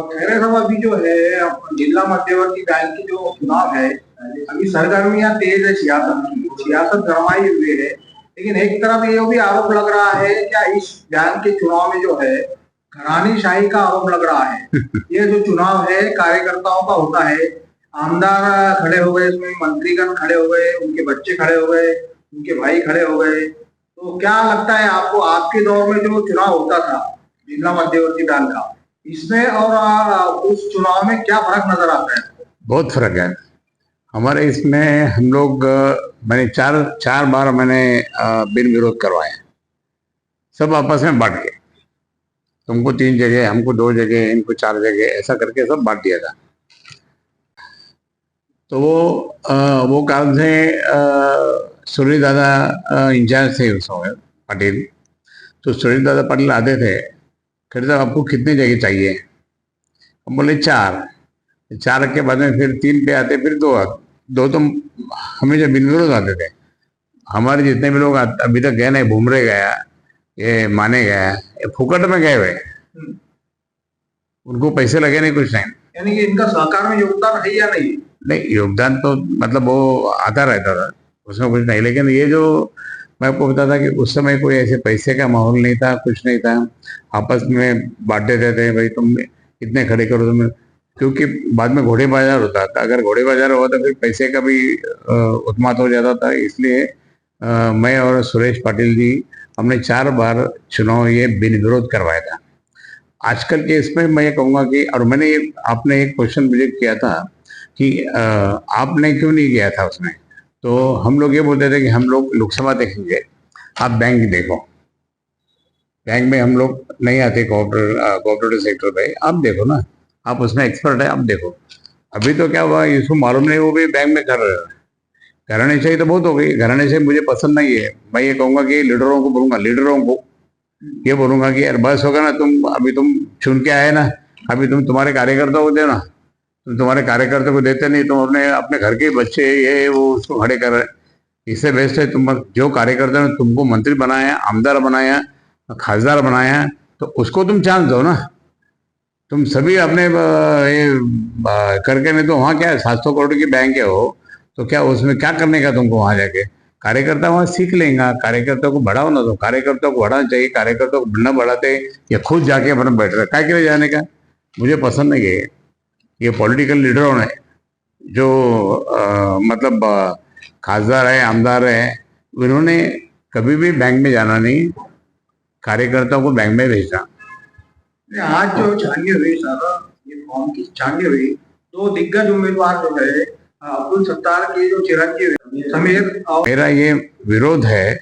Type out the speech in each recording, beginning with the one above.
खैर साहब, अभी जो है जिला मध्यवर्ती बैंक की जो चुनाव है, अभी सरगर्मियां तेज है, सियासत की सियासत गरमाई हुई है। लेकिन एक तरफ ये भी आरोप लग रहा है, क्या इस बैंक के चुनाव में जो है घरानीशाही का आरोप लग रहा है। ये जो चुनाव है कार्यकर्ताओं का होता है, आमदार खड़े हो गए, इसमें मंत्रीगण खड़े हो गए, उनके बच्चे खड़े हो गए, उनके भाई खड़े हो गए। तो क्या लगता है आपको, आपके दौर में जो चुनाव होता था जिला मध्यवर्ती बैंक का, इसमें और उस चुनाव में क्या फर्क नजर आता है? बहुत फर्क है हमारे इसमें। हम लोग मैंने चार बार मैंने बिन विरोध करवाए, सब आपस में बांट के, तुमको 3 जगह, हमको 2 जगह, इनको 4 जगह, ऐसा करके सब बांट दिया था। तो वो कारण से सुनील दादा इंचार्ज थे उस समय, पाटिल। तो सुनील दादा पाटिल आते थे, कहते साहब आपको कितनी जगह चाहिए? हम बोले 4। 4 के बाद में फिर 3 पे आते, फिर 2 दो तो हमेशा बिन विरोध आते थे। हमारे जितने भी लोग अभी तक गए नहीं, भूमरे गया, ये माने गया, ये फुकट में गए हुए, उनको पैसे लगे नहीं, कुछ नहीं। यानी कि इनका सहकार में योगदान है या नहीं? नहीं, योगदान तो मतलब वो आता रहता था, उसमें कुछ नहीं। लेकिन ये जो मैं आपको बता था कि उस समय कोई ऐसे पैसे का माहौल नहीं था, कुछ नहीं था। आपस में बांटते रहते, भाई तुम इतने खड़े करो तुम, क्योंकि बाद में घोड़े बाजार होता था। अगर घोड़े बाजार हुआ तो फिर पैसे का भी उत्मात हो जाता था। इसलिए मैं और सुरेश पाटिल जी हमने 4 बार चुनाव ये बिन विरोध करवाया था। आजकल के इसमें मैं ये कहूँगा कि, और मैंने आपने एक क्वेश्चन मुझे किया था कि आपने क्यों नहीं गया था उसमें, तो हम लोग ये बोलते थे कि हम लोग लोकसभा देखेंगे, आप बैंक देखो। बैंक में हम लोग नहीं आते, कोऑपरेटिव सेक्टर पे आप देखो ना, आप उसमें एक्सपर्ट है, आप देखो। अभी तो क्या हुआ, इसको मालूम नहीं, वो भी बैंक में कर रहे हैं। घरानेशाही तो बहुत हो गई, घरानेशाही मुझे पसंद नहीं है। मैं ये कहूँगा कि लीडरों को बोलूँगा, लीडरों को ये बोलूँगा कि यार बस होगा ना, अभी तुम चुन के आए ना, अभी तुम्हारे कार्यकर्ताओं को देना। तुम्हारे कार्यकर्ता को देते नहीं, तुम अपने अपने घर के बच्चे ये वो उसको खड़े कर रहे। इससे बेस्ट है तुम, जो कार्यकर्ता ने तुमको मंत्री बनाया, आमदार बनाया, खासदार बनाया, तो उसको तुम चांस दो ना। तुम सभी अपने करके, नहीं तो वहाँ क्या है, 700 करोड़ की बैंक है वो, तो क्या उसमें क्या करने का तुमको वहां जाके? कार्यकर्ता वहां सीख लेंगे, कार्यकर्ता को बढ़ाओ ना, तो कार्यकर्ता को बढ़ाना चाहिए। कार्यकर्ता को न बढ़ाते या खुद जाके अपना बैठ रहे, क्या के लिए जाने का? मुझे पसंद नहीं है ये पॉलिटिकल लीडरों ने जो मतलब खासदार है, आमदार है, उन्होंने कभी भी बैंक में जाना नहीं, कार्यकर्ताओं को बैंक में भेजना। आज जो छाननी हुई सर, ये फॉर्म की छाननी हुई, 2 दिग्गज उम्मीदवार जो है, अब्दुल सत्तार के जो चिरंजीव समीर, मेरा ये विरोध है,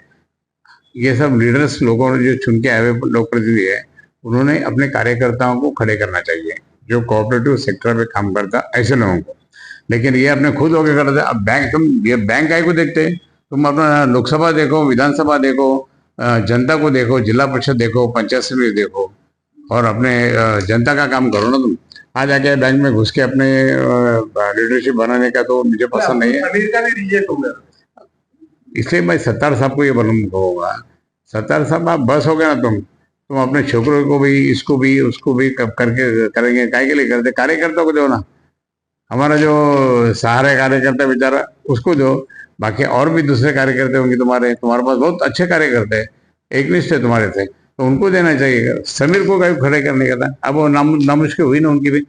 ये सब लीडर्स लोगों ने जो चुन के आए हुए लोक प्रतिनिधि है, उन्होंने अपने कार्यकर्ताओं को खड़े करना चाहिए, जो कोऑपरेटिव सेक्टर में काम करता ऐसे लोगों को। लेकिन ये अपने खुद होके करते। अब बैंक, तुम ये बैंक काय को देखते? तुम अपना लोकसभा देखो, विधानसभा देखो, जनता को देखो, जिला परिषद देखो, पंचायत समिति देखो, और अपने जनता का काम करो ना तुम। आ जाके बैंक में घुस के अपने लीडरशिप बनाने का तो मुझे पसंद नहीं है। समीर का भी रिजेक्ट हो गया, इसलिए मैं सत्तार साहब को ये कहूँगा, सत्तार साहब आप बस हो गया ना, तुम अपने छोकरों को भी, इसको भी, उसको भी करके करेंगे, काय के लिए करते? कार्यकर्ता को दो ना, हमारा जो सहारा कार्यकर्ता बेचारा उसको दो। बाकी और भी दूसरे कार्यकर्ता होंगे तुम्हारे पास बहुत अच्छे कार्यकर्ता है, एक लिस्ट है तुम्हारे थे, तो उनको देना चाहिए। समीर को कहीं खड़े करने का था, अब वो नामुश्किल हुई ना उनकी भी।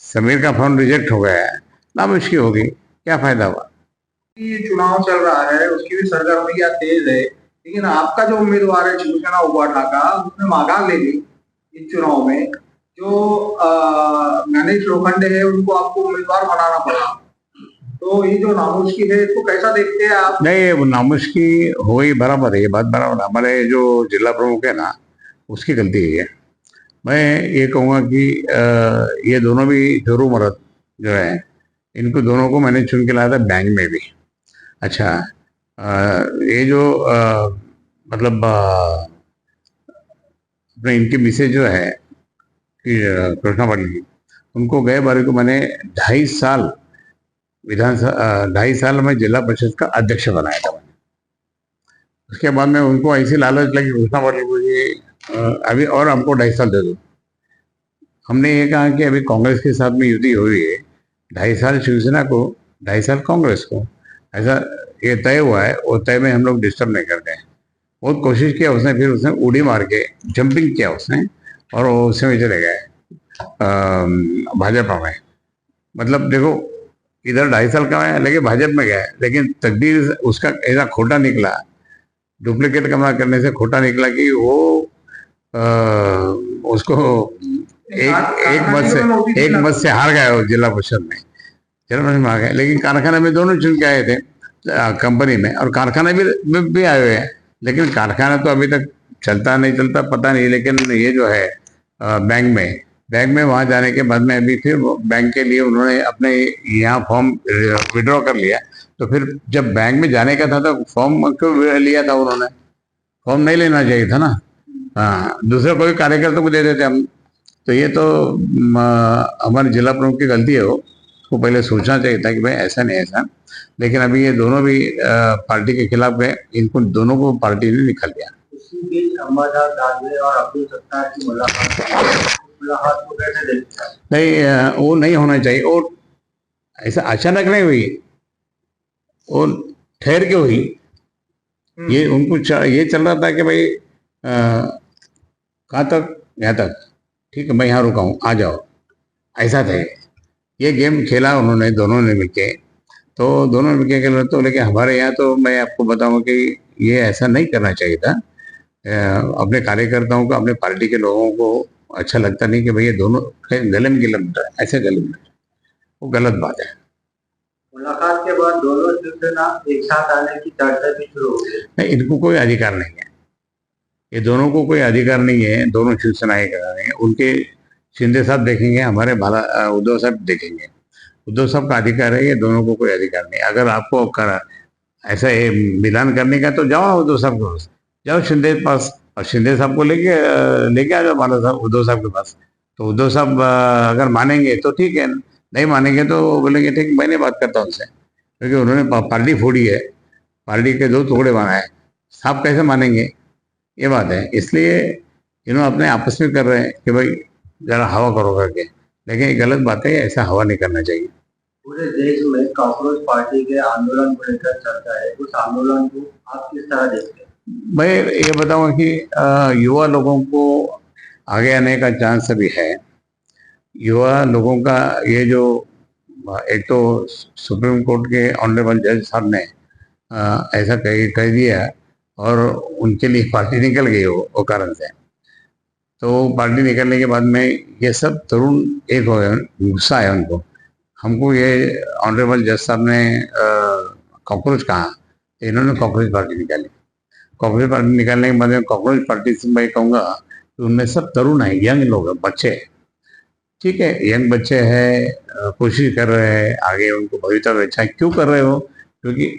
समीर का फॉर्म रिजेक्ट हो गया है, नामुश्किल होगी, क्या फायदा हुआ? चुनाव चल रहा है, उसकी भी सरगर्मियां तेज है, लेकिन आपका जो उम्मीदवार है शिवसेना उबाठा का, उसने माघार ले ली इस चुनाव में। जो गणेश लोखंडे है, उनको आपको उम्मीदवार बनाना पड़ा। तो ये जो नामुश्किल है, इसको कैसा देखते हैं आप? नहीं, वो नामुश्किल हो गई, बराबर है, ये बात बराबर। हमारे जो जिला प्रमुख है ना, उसकी गलती है। मैं ये कहूँगा कि ये दोनों भी जोरू मर्द जो है, इनको दोनों को मैंने चुन के लाया था बैंक में भी। अच्छा, ये जो मतलब अपने इनकी मिसेज जो है कि कृष्णा पाटिल की, उनको गए बारी को मैंने 2.5 साल विधानसभा, 2.5 साल में जिला परिषद का अध्यक्ष बनाया था मैंने। उसके बाद में उनको ऐसी लालच लगी कृष्णा पाटिल को कि अभी और हमको 2.5 साल दे दो, हमने ये कहा कि अभी कांग्रेस के साथ में युति हुई है, 2.5 साल शिवसेना को, 2.5 साल कांग्रेस को, ऐसा ये तय हुआ है। वो तय में हम लोग डिस्टर्ब नहीं करते हैं। बहुत कोशिश किया उसने, फिर उसने उड़ी मार के जंपिंग किया उसने, और वो उसमें चले गए भाजपा में। मतलब देखो, इधर 2.5 साल का है लेकिन भाजपा में गया है, लेकिन तकदीर उसका ऐसा खोटा निकला, डुप्लीकेट कमाल करने से खोटा निकला कि वो अ, उसको एक मत से हार गया वो जिला परिषद में। जिला परिषद में आ गए, लेकिन कारखाना में दोनों चुन के आए थे कंपनी में, और कारखाना भी आए हुए हैं। लेकिन कारखाना तो अभी तक चलता नहीं चलता पता नहीं, लेकिन ये जो है बैंक में वहां जाने के बाद में अभी फिर बैंक के लिए उन्होंने अपने यहाँ फॉर्म विड्रॉ कर लिया। तो फिर जब बैंक में जाने का था तो फॉर्म क्यों लिया था उन्होंने? फॉर्म नहीं लेना चाहिए था ना। हाँ, दूसरे कोई कार्यकर्ता को दे देते हम। तो ये तो हमारे जिला प्रमुख की गलती है। वो उसको पहले सोचना चाहिए था कि भाई ऐसा नहीं ऐसा। लेकिन अभी ये दोनों भी पार्टी के खिलाफ है, इनको दोनों को पार्टी ने निकाल दिया। इसी बीच अंबादास दानवे और अब्दुल सत्तार की मुलाकात को कैसे देखते हैं? नहीं, वो नहीं होना चाहिए। और ऐसा अचानक नहीं हुई, वो ठहर के हुई। ये उनको ये चल रहा था कि भाई कहाँ तक, यहाँ तक, ठीक है मैं यहाँ रुका हूँ, आ जाओ, ऐसा था। ये गेम खेला उन्होंने दोनों ने मिलके। तो दोनों ने मिलके खेला। तो लेकिन हमारे यहाँ तो मैं आपको बताऊँ कि ये ऐसा नहीं करना चाहिए था। अपने कार्यकर्ताओं को, अपने पार्टी के लोगों को अच्छा लगता नहीं कि भाई ये दोनों गले में गिले मिल रहा है, ऐसे गले में, वो गलत बात है। मुलाकात के बाद दोनों शिवसेना एक साथ आने की चर्चा भी शुरू हो गई। नहीं, इनको कोई अधिकार नहीं है, ये दोनों को कोई अधिकार नहीं है। दोनों शिवसेना एक कर रहे हैं। उनके शिंदे साहब देखेंगे, हमारे उद्धव साहब देखेंगे। उद्धव साहब का अधिकार है, ये दोनों को कोई अधिकार नहीं। अगर आपको ऐसा मिलान करने का तो जाओ उद्धव साहब के पास, जाओ शिंदे के पास, और शिंदे साहब को लेके आ जाओ बाला साहब उद्धव साहब के पास। तो उद्धव साहब अगर मानेंगे तो ठीक है, नहीं मानेंगे तो बोलेंगे ठीक, मैंने बात करता हूँ उनसे, क्योंकि उन्होंने पार्टी फोड़ी है, पार्टी के 2 टुकड़े बनाए। साहब कैसे मानेंगे? ये बात है। इसलिए इन्होंने अपने आपस में कर रहे हैं कि भाई जरा हवा करो करके, लेकिन ये गलत बात है, ऐसा हवा नहीं करना चाहिए। पूरे देश में कांग्रेस पार्टी के आंदोलन को लेकर चर्चा है, उस आंदोलन को आप किस तरह देखते हैं? मैं ये बताऊंगा कि युवा लोगों को आगे आने का चांस अभी है। युवा लोगों का ये जो एक तो सुप्रीम कोर्ट के ऑनरेबल जज साहब ने ऐसा कह दिया, और उनके लिए पार्टी निकल गई वो कारण से। तो पार्टी निकलने के बाद में ये सब तरुण एक हो गए, गुस्सा है उनको। हमको ये ऑनरेबल जज साहब ने कॉकरोच कहा, इन्होंने कॉकरोच पार्टी निकाली। कॉकरोच पार्टी निकालने के बाद में कॉकरोच पार्टी से मैं कहूँगा कि उनमें सब तरुण है, यंग लोग हैं, बच्चे। ठीक है, यंग बच्चे हैं, कोशिश कर रहे हैं आगे, उनको भविष्य अच्छा है। क्यों कर रहे हो? क्योंकि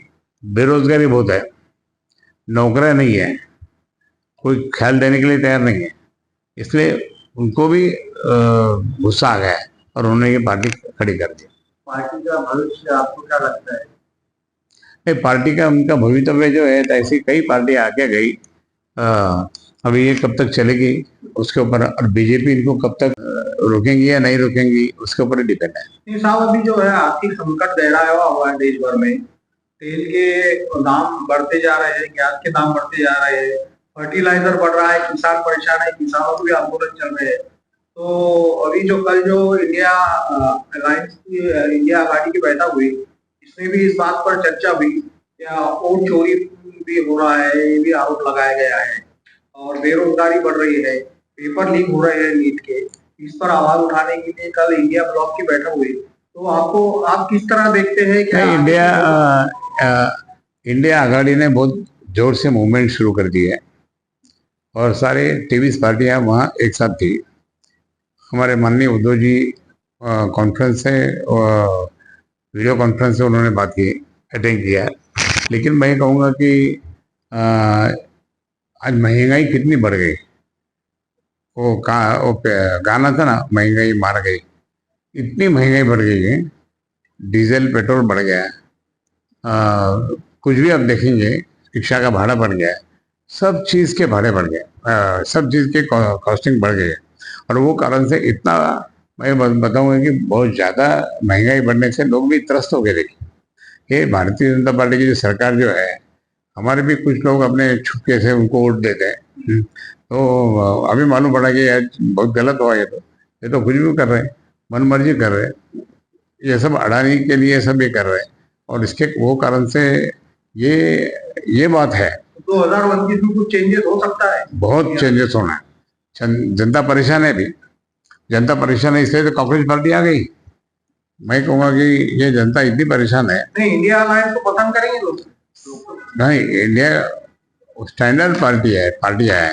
बेरोजगारी बहुत है, नौकरियां नहीं है, कोई ख्याल देने के लिए तैयार नहीं है। इसलिए उनको भी गुस्सा आ गया है, और उन्होंने ये पार्टी खड़ी कर दी। पार्टी का भविष्य आपको क्या लगता है? पार्टी का उनका भवितव्य जो है, ऐसी कई पार्टी आके गई, अभी ये कब तक चलेगी उसके ऊपर, और बीजेपी इनको कब तक रोकेंगी या नहीं रोकेंगी उसके ऊपर डिपेंड है। साहब, अभी जो है आर्थिक संकट गहराया हुआ है देश भर में। तेल के दाम बढ़ते जा रहे हैं, गैस के दाम बढ़ते जा रहे हैं, फर्टिलाइजर बढ़ रहा है, किसान परेशान है, किसानों को भी आंदोलन चल रहे हैं। तो अभी जो कल जो इंडिया अलायंस की इंडिया आघाड़ी की बैठक हुई, इसमें भी इस बात पर चर्चा हुई, क्या वोट चोरी भी हो रहा है, ये भी आरोप लगाया गया है, और बेरोजगारी बढ़ रही है, पेपर लीक हो रहे हैं नीट के। इस पर आवाज उठाने के लिए कल इंडिया ब्लॉक की बैठक हुई। तो आप किस तरह देखते हैं? क्या इंडिया आघाड़ी ने बहुत जोर से मूवमेंट शुरू कर दी है, और सारे 23 पार्टियां वहाँ एक साथ थी। हमारे माननीय उद्धव जी कॉन्फ्रेंस से, वीडियो कॉन्फ्रेंस से उन्होंने बात की, अटेंड किया। लेकिन मैं कहूँगा कि आज महंगाई कितनी बढ़ गई। वो गाना था ना, महंगाई मार गई। इतनी महंगाई बढ़ गई है, डीजल पेट्रोल बढ़ गया है, कुछ भी आप देखेंगे, रिक्शा का भाड़ा बढ़ गया है, सब चीज़ के भाड़े बढ़ गए, सब चीज़ के कॉस्टिंग बढ़ गई है। और वो कारण से इतना मैं बताऊंगा कि बहुत ज्यादा महंगाई बढ़ने से लोग भी त्रस्त हो गए। देखिए ये भारतीय जनता पार्टी की जो सरकार जो है, हमारे भी कुछ लोग अपने छुपके से उनको वोट देते हैं। तो अभी मालूम पड़ा कि यार बहुत गलत हुआ ये तो कुछ भी कर रहे हैं, मन मर्जी कर रहे हैं, ये सब अडानी के लिए सब ये कर रहे हैं। और इसके वो कारण से ये बात है। 2029 में कुछ चेंजेस हो सकता है। बहुत चेंजेस होना है। जनता परेशान है। अभी जनता परेशान है, इसलिए तो कांग्रेस पार्टी आ गई। मैं कहूंगा कि ये जनता इतनी परेशान है। नहीं, इंडिया अलायंस को पसंद करेंगे लोग। नहीं, इंडिया स्टैंडर्ड पार्टी है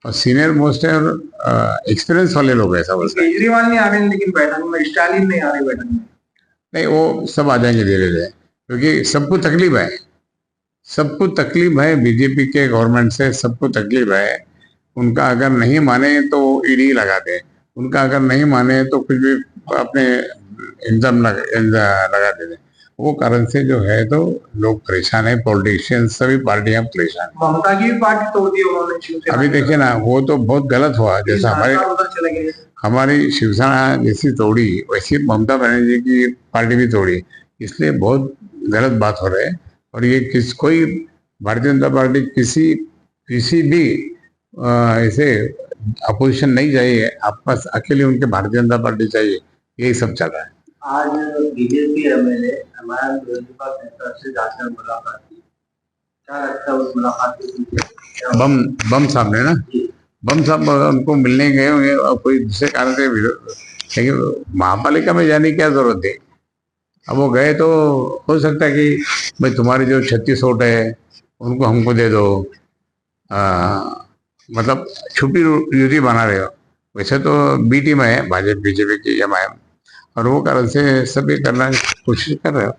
और सीनियर मोस्ट है और एक्सपीरियंस वाले लोग हैं सब उसमें। केजरीवाल नहीं आ रहे लेकिन बैठक में, स्टालिन नहीं आ रहे बैठक में। नहीं, वो सब आ जाएंगे धीरे धीरे, क्योंकि सबको तकलीफ है। सबको तकलीफ है, बीजेपी के गवर्नमेंट से सबको तकलीफ है। उनका अगर नहीं माने तो ईडी लगा दे, उनका अगर नहीं माने तो कुछ भी अपने इल्जाम लगा दे। वो कारण से जो है तो लोग परेशान है, पॉलिटिशियंस सभी पार्टियां परेशान है। ममता की भी पार्टी तोड़ दी उन्होंने, शिवसेना। अभी देखिए ना, वो तो बहुत गलत हुआ। जैसा उधर चले गए। हमारी शिवसेना जैसी तोड़ी, वैसी ममता बनर्जी की पार्टी भी तोड़ी, इसलिए बहुत गलत बात हो रही है। और ये कोई भारतीय जनता पार्टी किसी भी ऐसे अपोजिशन नहीं चाहिए, आपस अकेले उनके भारतीय जनता पार्टी चाहिए, यही सब चल रहा है। आज बीजेपी एमएलए हमारा से जाकर मुलाकात की, क्या लगता है उस मुलाकात के? बम साहब ने ना, बम साहब उनको मिलने गए होंगे और कोई दूसरे कारण से, लेकिन महापालिका में जाने की क्या जरूरत थी? अब वो गए तो हो सकता है कि भाई तुम्हारी जो 36 वोट है उनको हमको दे दो, मतलब छुपी युति बना रहे हो। वैसे तो बी टीम है भाजपा बीजेपी की एमआईएम, और वो कारण से सब ये करना कोशिश कर रहे हो।